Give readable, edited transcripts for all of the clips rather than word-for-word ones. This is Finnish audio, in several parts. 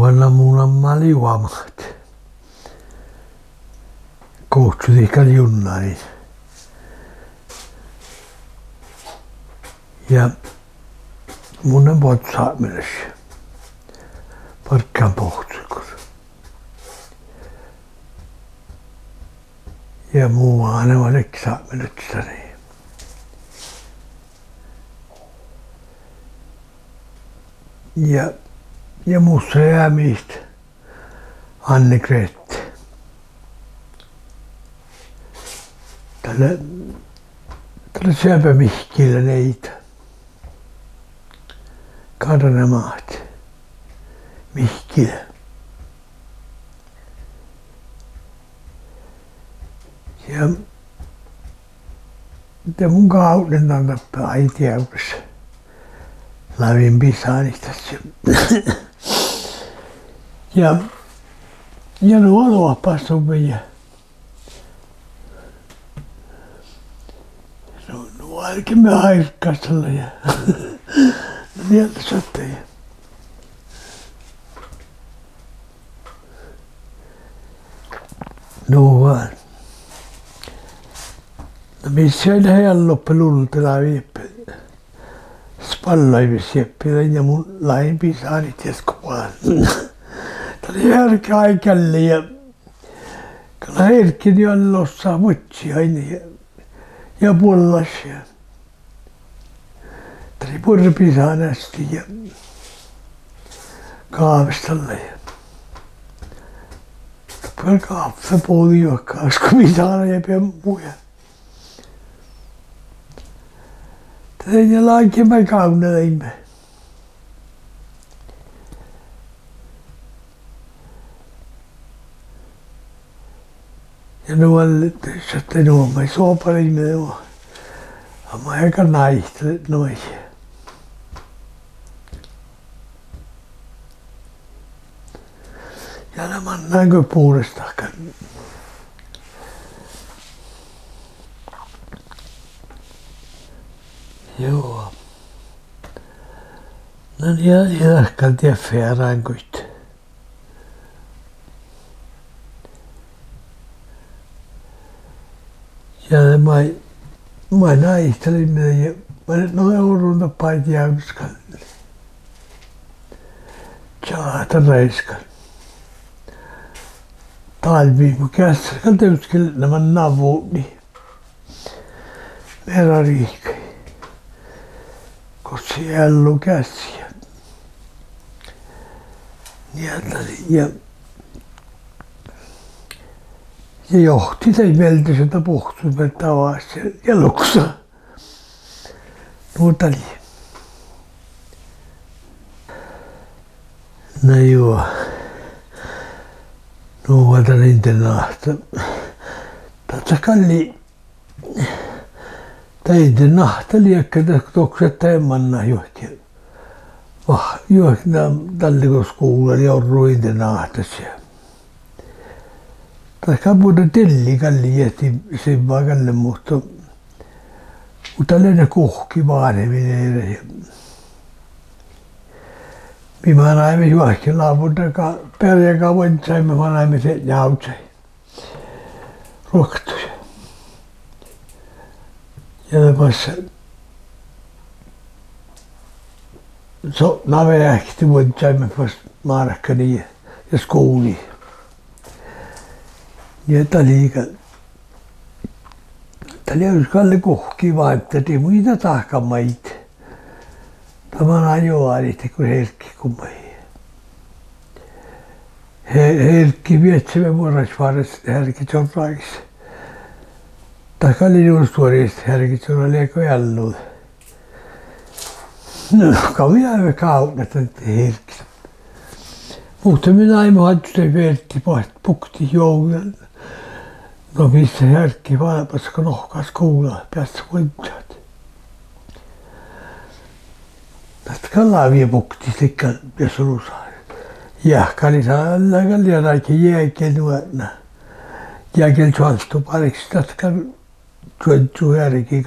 Juovlamánu juomat. Kautokeino junnain. Ja mun on voit saamelaisia. Parkkaan pohtuikur. Ja muu aina on ekki saamelaisia. Ja muussa jäämistä Anne-Grete. Tällä syöpä Mihkillä neitä. Karnamaat. Mihkillä. Ja mun kauden on tappaa äitiäydessä. Lavin pisaanista. Ja nuo luopassumme ja nuo alkimme hairkkastella ja niiltä satteja. No vaan. No missä ei lähe loppelultella viippe. Spalloivis jeppilän ja mun lain pisaanit jeskuvaan. Tää oli härkä aikalle ja kyllä herkin jo lossaa mutsi aina ja pullas ja tää oli purpisaan asti ja kaavistalla ja tapel kaffe puoli juokkaas kun pisaan ja pian muja. Tätä laikimme kauneimme. Ja nuolle sitten nuomme soopalimme nuo. Amma aika naihtelet noin. Ja nämä näinkö puolestakaan. Joo. No niin, ja kan tiedä färään kuit. Ja mä naistelimme ja mä nyt noin urunta paiti jäyskan. Tjaata reiskan. Talvi, mä kässäkään töyskelle nämä navuuni. Verran riikkei. Kossi ällu käsiä. Ja johti sen veltiseltä puhtuimen tavassa ja luksa. Nuota oli. No joo. Nuota rintenahta. Tätä kalli. Tein nahta liekkäitä tokset teemanna johti. Johti tallikoskuulla ja orruinten nahtasia. Tässä muuta tilli kalli jätti sen vaikalle, mutta leena kuhki vaaneminen. Minä näimme juohki laapuntakaan perjäkaan voinsaimme, mä näimme sen jautsai. Ruoktuja. Ja tässä nave ähti voinsaimme vasta markkani ja skouli. Ja tää oli kalle kuhki vaan, että ei muita tahkamaita. Tämä ajoa niitä kun herkki kummai. Herkki vietsemme vuorasvaarassa herkki sorraiksi. Takali juustuorista herkki sorra lieko jälluun. No, kaviaimme kaunata herkki. Mutta minä aimme hattuisen vertti pukti joulun. No missä herkki valpas, kun nohkas kuulaa päässä voitsaat. Tästä kallavia pukti sikään ja surusaa. Jääkkäli saa kallia raikin jääkel nuotna. Jääkel suolstu pariksi tästä tuontsu herkki,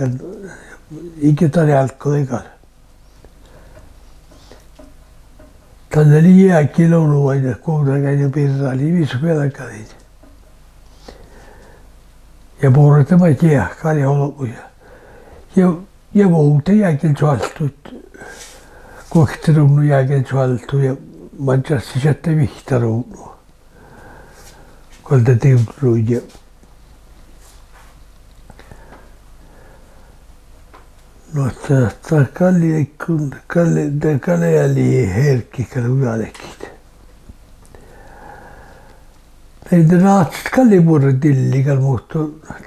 ikä tali alkoi ikään. tänne oli jääkiloulu aina, kuudakäin ja pirraali, viisi pelkäliin. Ja puhutaan mä kiehkaan ja olkuja. Ja muuta jääkin suoltu, kuokterunnu jääkin suoltu ja manchasti sieltä vihtarunnu. Kolta tiutruja. No tämä Kalle oli herkki, kun jalekit. Ei raatsit Kalle murretillikal, mutta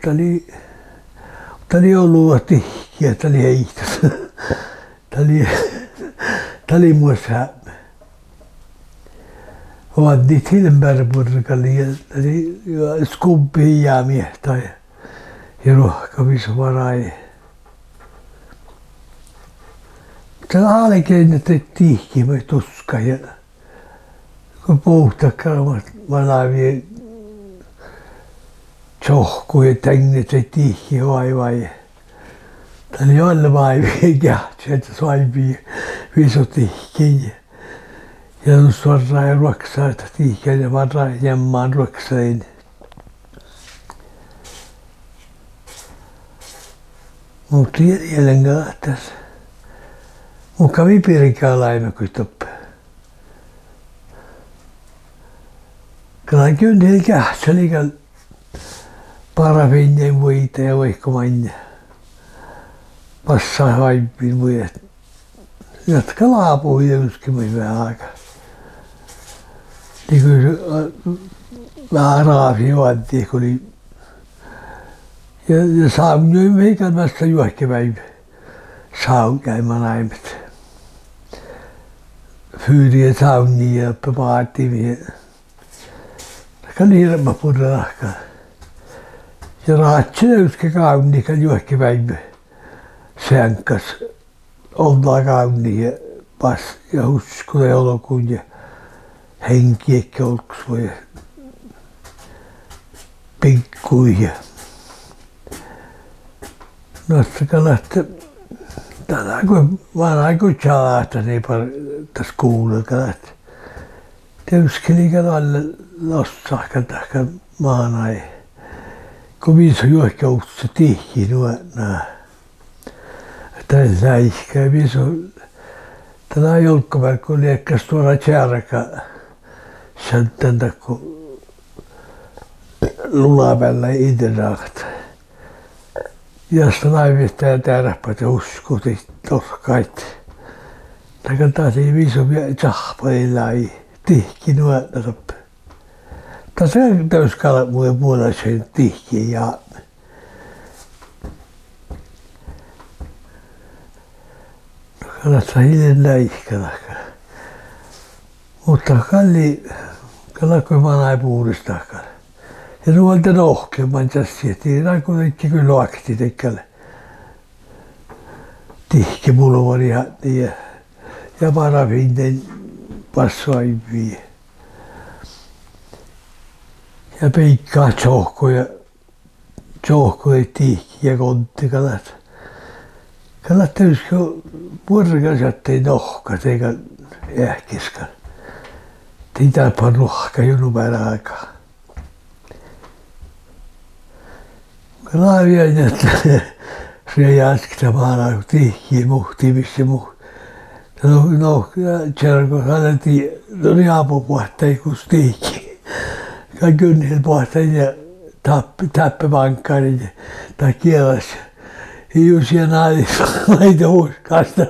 tämä oli ollut tihkiä, tämä oli heittäs. Tämä oli muassa hämmä. Ovat niitä hilmärpurkalli ja tämä oli skumpi jäämiehtä ja rohkavis varai. Tämä alkein, että tihkimä tuska ja kun puhtakaan valaavia tjohkuja ja tänget ja tihki vaivaa. Tämä oli alle vaivia kähtsä, että saipii viso tihkiä. Ja on suoraan ja ruoksaa, että tihkiä ja varaa jämmaan ruoksain. Mutta jälleen kahtas. Mutta vipirikää laima kuin toppe. Kyllä kyllä niillä kähtselikä parafinien voita ja vaikkomanne. Passaa haippiin voida. Jatka laapuu jyskimmin vähän aikaa. Niin kyllä vähän raafi vaattiin, kun oli. Ja saamioin meikämästä juokkipäivä. Saunkäimän aimet. Fyyriä saunia ja paatimia. Taka hirma purrahka. Ja raatsi löyski kauniikan juokkipäivä. Sänkäs ollaan kauni ja pas ja huskuu ja olokuun ja henki eikä olksua ja pinkkuja. Nostakaan lähtee. Tänään kun vanha kun tjalahta, niin tässä kuuluukaan, että teuskelikaan alle lossahkan tahkan maanai. Kun viiso juokka uutsa tihki nuotnaa. Tän läihkä ja viiso. Tänään jolkkoverkko liekkäs tuoda tjärkä. Sen takku lulapällä itse raakata. Ja sitä naivista ja tärpät ja uskutit torkait. Takan taas ei viiso vielä tsahpailla ei tihki nuotna. Tässä on täyskala muiden puolella tihki ja kannattaa hiljen läihkänä. Mutta kalli manai puuristakaan. Ja nuolta rohkeamman tässä, että kuitenkin kyllä akti tekkälle. Tihki mulvari ja parafinten passoimpia. Ja peikkaa tjohkoja tihki ja konttikalat. Kalat täyskö purkas, ettei nohkas eikä ähkiskan. Titäpä nohka junupään aikaa. Laavia että se jaskita maana kun tihki muhtimissa muu. No tjärko kannatti riapupuhtai kun tihki. Kaikki ynnil puhtai ja tappevankkarin tai kielas. Hiusia naadissa laita huskasta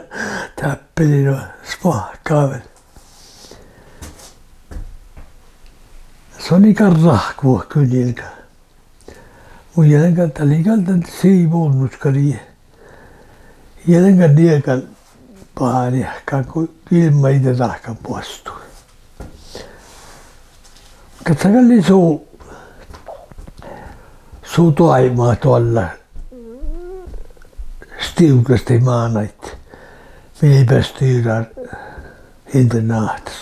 tappelin spahkaaven. Se on ikään rahkua kyljilkä. Mun jälkeen tällä kaltan siivuunnuskali. Jälkeen niekan pahan jahkaan, kun ilma itse rahkan puostui. Katsakalli suu toimaa tuolla. Stiukasti maanait. Me ei päästy yrään internaatas.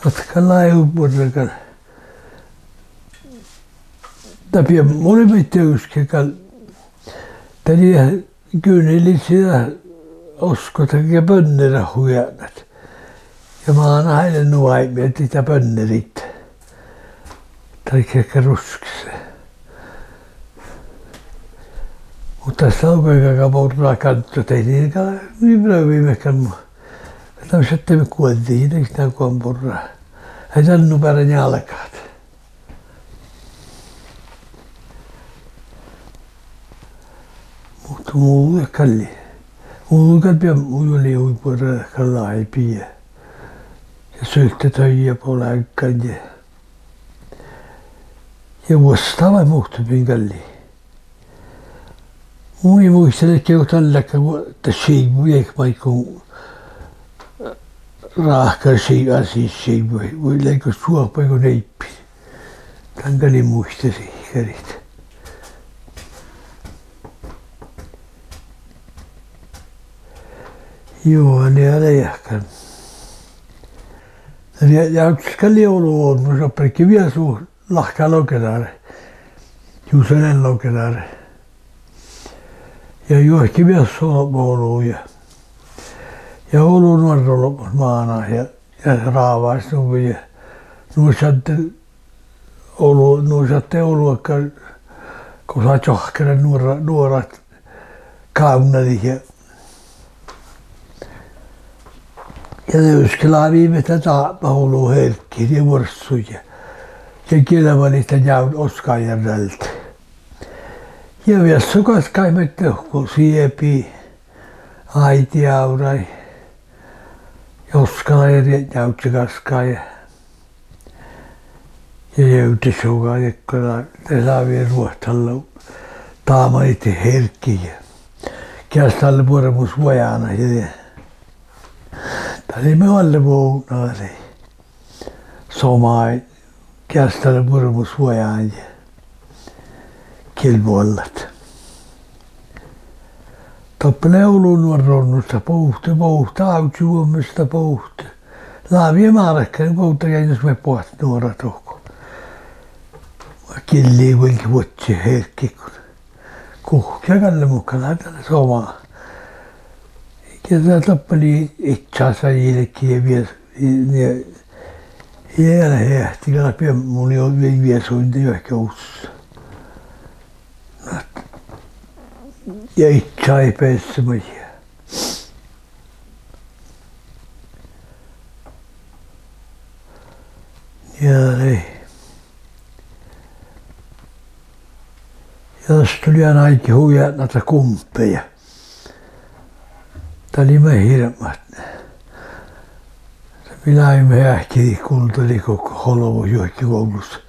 Ottakaa laajuupuolella. Tapia molemmat teuskekal. Tällä kyynellit sitä oskotakin ja pönnерä huijannat. Ja mä oon aina nuaimia tätä pönnerit. Tai ehkä ruskissa. Mutta tässä on kaiken porraa kanto tein. Niin viimekään mua. Tämä sitten me kuoltiin, eikö tämä kun on porraa. Ei tannu päärän jalkaat. Mutta muu ei kalli. Muu kalli muu oli huippuja kallaa piä. Ja söitte töijä polaikan ja vastaava muhtupin kalli. Muu ei muistele, että kun tälläkään siivu eikä vaikka raahkaa siivu. Voi leikko suoppa eikä neippi. Tän kalli muistasi kärit. Joo, ne on leijahkan. Ja yksi kalli olu on, mun sopparikki vielä suu lahkaa lokedaare. Juuselen lokedaare. Ja juohki vielä oluun ja olu nuorto lopus maana ja raavaisi nuvi ja nuisatte oluakka, kun saa johkere nuorat kaunadi ja nöyskilaa viimeistä taappa olu herkkiin ja vuorssuja ja kielevalista jaun Oskajärveltä. Ja vessukas kaimet tehkul siepi, aitiaurai, joskala ja jautsikaskaa ja jäytisukaa jekkala tesaavien ruohtalla taamanitti herkkiä. Kiastalle puoremus vojana ja tali me alle vuonaari. Somai kiastalle puoremus vojana ja kilvoillat. Toppele olu nuoronnusta pohta, autsuomista pohta. Laavia maarekkani pohta jäinäs me pohta nuora tohko. Killii kuinkin vuotsi herkki, kun kuhkia kalle mukaan tällä somaa. Ja tämä toppeli itseänsä jillekin ja vielä hehti, kun muli on vielä sointa jo ehkä ussa. Ja itse ei päässä meijää. Ja niin. Ja tästä tuli aina aika huijaa näitä kumppeja. Tää oli me hirmat. Minä emme hähkii kuulteli koko holvo johonkin koulussa.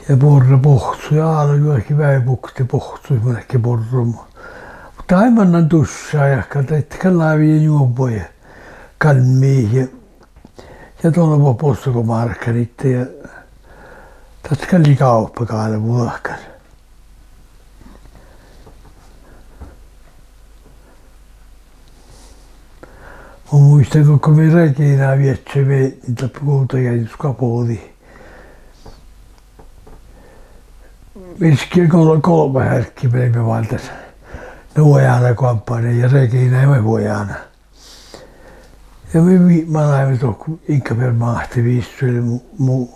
Ja porra pohtui ja aala juokin väipukti pohtui monekki porromu. Mutta aimannan tussaa ja katsoittekaan laavia juompoja kalmia ja tuolla postako markkanitte ja tatska oli kauppakaale vuokan. Mä muistan, kun me Reginaa vietsemme niitä kultakäityskapoodi. Miski kolme härkki meimme vaan tässä nuojana kampanjan ja Regina ei me vuojana. Ja mä näimme tuohon inkä per mahti viissuille mu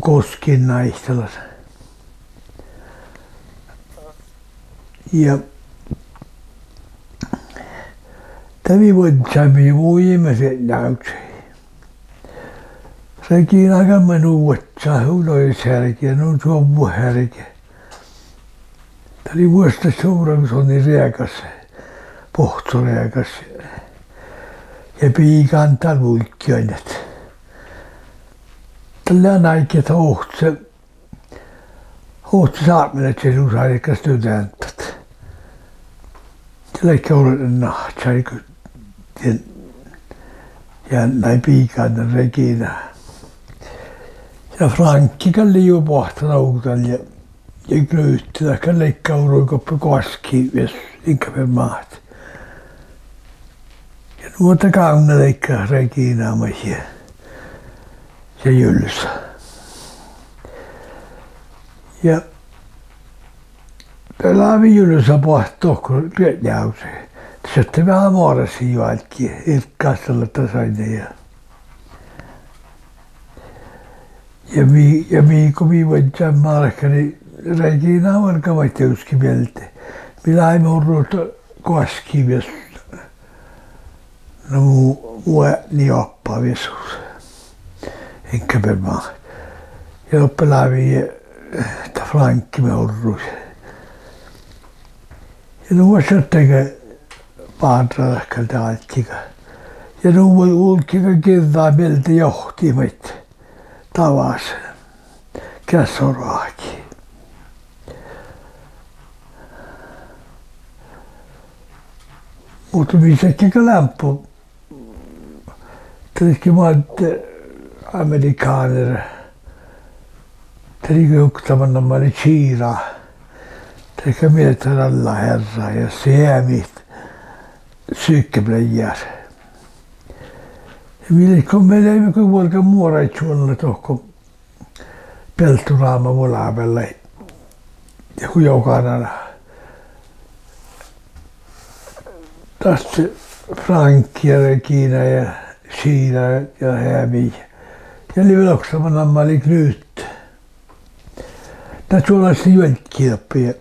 koskin naistelas. Ja tämä vuotsaimme ja muu ihmiset näykseen. Sekin aika menu vuotsaa huloishärki ja nuun suomuhärki. Tämä oli vuosta suura, kun se on niin riekas, pohtsoriekas. Ja piikaan talvuikkiainet. Tällä on aika, että hohtse saaminen, että se suusaa eikä støtäntat. Tällä ei ole nahtsai, ja näin piikaan Regina. Ja Frankki kalli jo pohtanautan ja knöytti, taikka leikkaurui koppi koski, jos inkä per maat. Ja nuota kauna leikkaa Reginaa maisia ja Jylsä. Ja Pelaavi Jylysä pohtuu, kun työjäusee. Sitten vähän muodosi joatkin, irkkaasella tasainen. Ja kun minä voin tsemmaarkka, niin reikinä on kavaiteuski mieltä. Minä ei murruuta koskivies. No mua niin oppaa viesuus. Enkä pelmaa. Ja pelaavi että Frankki me urruus. Ja nuo sottekö paantralakkalta alttika. Ja nuo ulkika kirtaa mieltä johtimet tavas. Käsoraakin. Mutta missäkin lämpö. Tietysti mä oon amerikaner. Tietysti juoktavan mä olin Chiira. Tietysti mieltä alla herra ja siemit sykkeblejär. Ja kun meillä ei mikään vuorka muoraitsuolla tohko pelturaama mulavella. Ja kun jokainen tästä Frankki ja Regina ja Siina ja Hämi. Ja liveloksamana mä olin Knut. Nää suolaisi juontkilppiä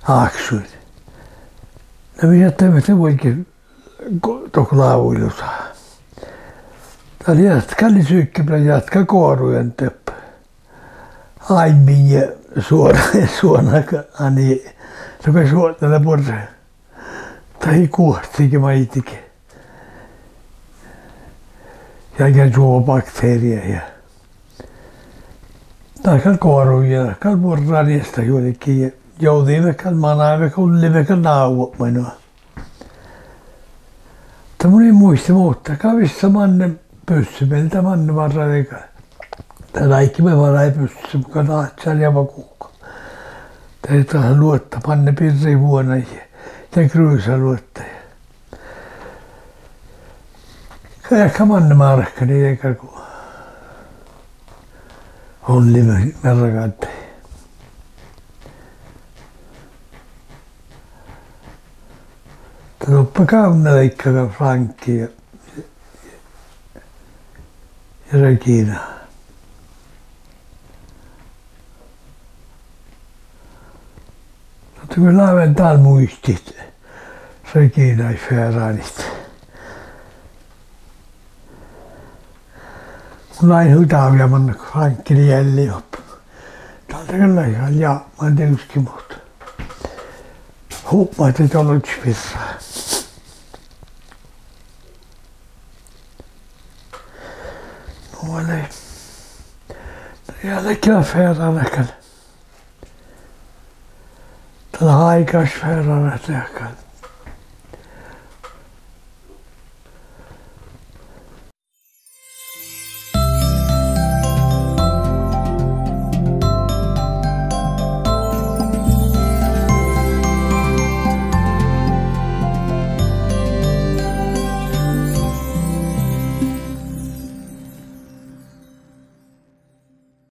aaksuin. No minä tämmöistä voinkin tohko lauilusa. Tää oli kalli sykkeplä jatka koorujen töppä. Aimin ja suonaka ani. Se kai suotella porse. Tai kuohtikin maitikin. Ja ikään suopakteeria ja tai kooruja, kal porraniesta juurikin ja joutiin kal manaive kullive kal nauvo minua. Mutta mun ei muista muuttaa. Kavissa manne pyssy, meiltä manne varraika. Tai kaikki me varai pyssy, mukaan tahtsal ja vakuukko. Tai tahan luotta, manne pirri vuonna ja kryysä luotta. Ehkä manne markka, niin eikä kun on limerrakatte. Tuppa kaunaleikkaga Frankki ja Regina. Mutta kun laiven täällä muistit Regina ja Ferranit. Kun lain hutaavia manna Frankki jälleen op. Täältä kyllä ihan mä en tietysti muuta. Huppa, että tuolla yksi virraa. Nuole. Jälleen Ferranakal. Tällä aikas Ferranakal.